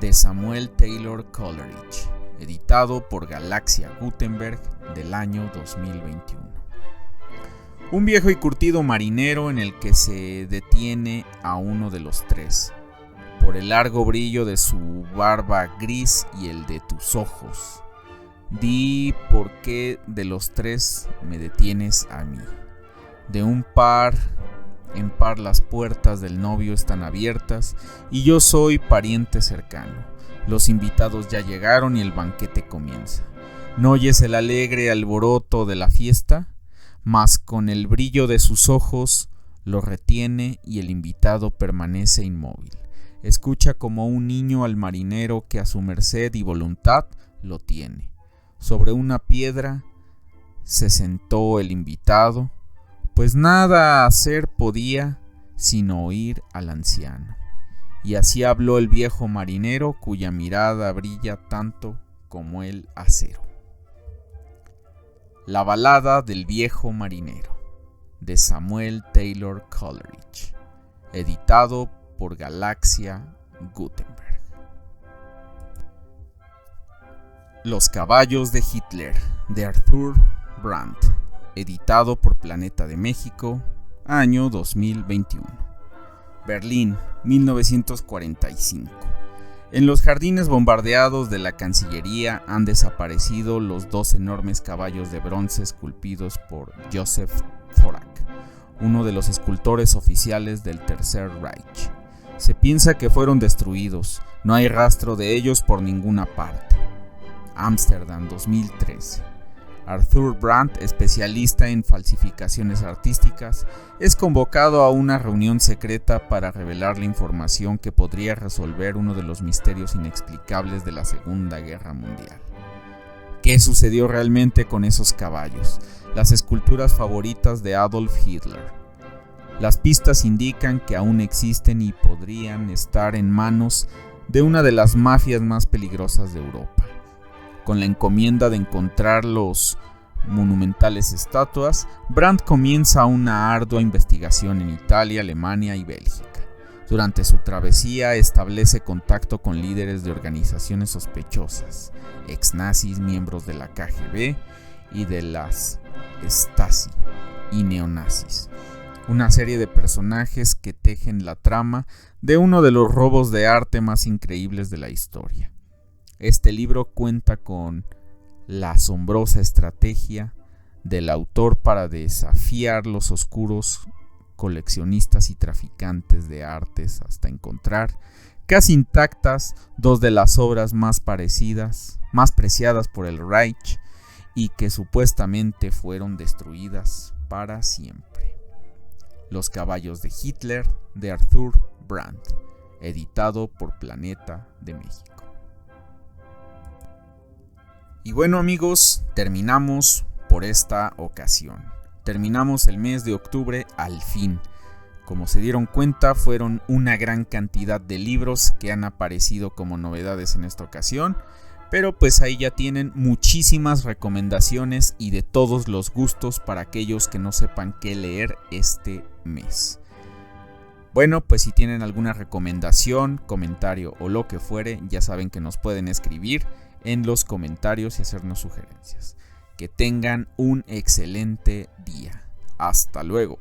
de Samuel Taylor Coleridge, editado por Galaxia Gutenberg, del año 2021. Un viejo y curtido marinero en el que se detiene a uno de los tres, por el largo brillo de su barba gris y el de tus ojos. Di por qué de los tres me detienes a mí. De un par en par las puertas del novio están abiertas y yo soy pariente cercano. Los invitados ya llegaron y el banquete comienza. ¿No oyes el alegre alboroto de la fiesta? Mas con el brillo de sus ojos lo retiene y el invitado permanece inmóvil. Escucha como un niño al marinero que a su merced y voluntad lo tiene. Sobre una piedra se sentó el invitado, pues nada hacer podía sino oír al anciano. Y así habló el viejo marinero, cuya mirada brilla tanto como el acero. La balada del viejo marinero, de Samuel Taylor Coleridge, editado por Galaxia Gutenberg. Los caballos de Hitler, de Arthur Brandt, editado por Planeta de México, año 2021. Berlín, 1945. En los jardines bombardeados de la Cancillería han desaparecido los dos enormes caballos de bronce esculpidos por Joseph Forak, uno de los escultores oficiales del Tercer Reich. Se piensa que fueron destruidos, no hay rastro de ellos por ninguna parte. Ámsterdam, 2013. Arthur Brandt, especialista en falsificaciones artísticas, es convocado a una reunión secreta para revelar la información que podría resolver uno de los misterios inexplicables de la Segunda Guerra Mundial. ¿Qué sucedió realmente con esos caballos? Las esculturas favoritas de Adolf Hitler. Las pistas indican que aún existen y podrían estar en manos de una de las mafias más peligrosas de Europa. Con la encomienda de encontrar los monumentales estatuas, Brandt comienza una ardua investigación en Italia, Alemania y Bélgica. Durante su travesía establece contacto con líderes de organizaciones sospechosas, ex-nazis, miembros de la KGB y de las Stasi y neonazis. Una serie de personajes que tejen la trama de uno de los robos de arte más increíbles de la historia. Este libro cuenta con la asombrosa estrategia del autor para desafiar los oscuros coleccionistas y traficantes de artes hasta encontrar, casi intactas, dos de las obras más preciadas por el Reich y que supuestamente fueron destruidas para siempre. Los caballos de Hitler, de Arthur Brandt, editado por Planeta de México. Y bueno, amigos, terminamos por esta ocasión. Terminamos el mes de octubre al fin. Como se dieron cuenta, fueron una gran cantidad de libros que han aparecido como novedades en esta ocasión, pero pues ahí ya tienen muchísimas recomendaciones y de todos los gustos para aquellos que no sepan qué leer este mes. Bueno, pues si tienen alguna recomendación, comentario o lo que fuere, ya saben que nos pueden escribir en los comentarios y hacernos sugerencias. Que tengan un excelente día. Hasta luego.